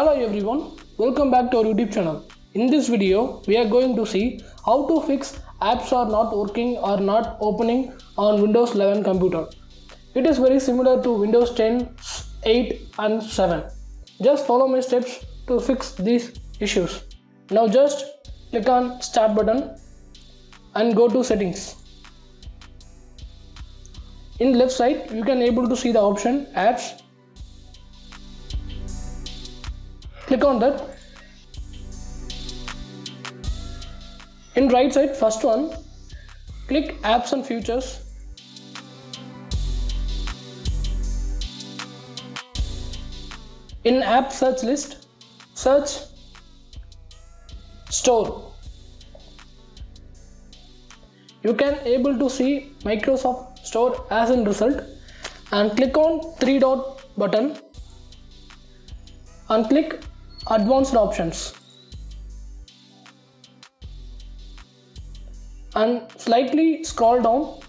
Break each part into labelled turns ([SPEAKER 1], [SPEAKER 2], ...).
[SPEAKER 1] Hello everyone, welcome back to our YouTube channel. In this video, we are going to see how to fix apps are not working or not opening on Windows 11 computer. It is very similar to Windows 10, 8 and 7. Just follow my steps to fix these issues. Now just click on Start button and go to Settings. In left side, you can able to see the option Apps. Click on that. In right side, first one, click Apps and Features. In App Search list, search Store. You can able to see Microsoft Store as in result, and click on three dot button and click Advanced Options and slightly scroll down,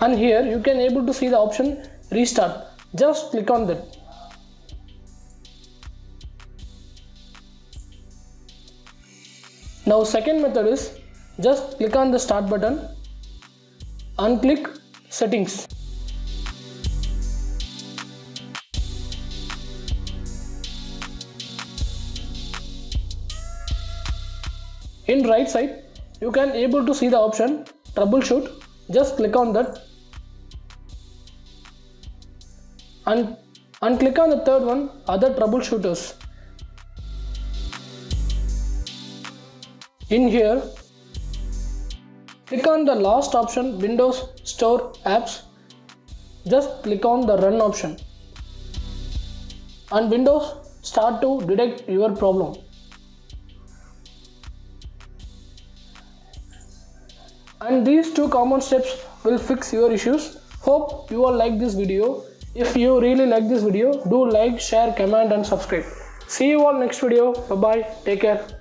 [SPEAKER 1] and here you can able to see the option Restart. Just click on that. Now second method is just click on the Start button and click Settings. In right side, you can able to see the option Troubleshoot. Just click on that and click on the third one, Other Troubleshooters. In here, click on the last option, Windows Store Apps. Just click on the Run option and Windows start to detect your problem. And these two common steps will fix your issues. Hope you all like this video. If you really like this video, do like, share, comment and subscribe. See you all next video. Bye bye. Take care.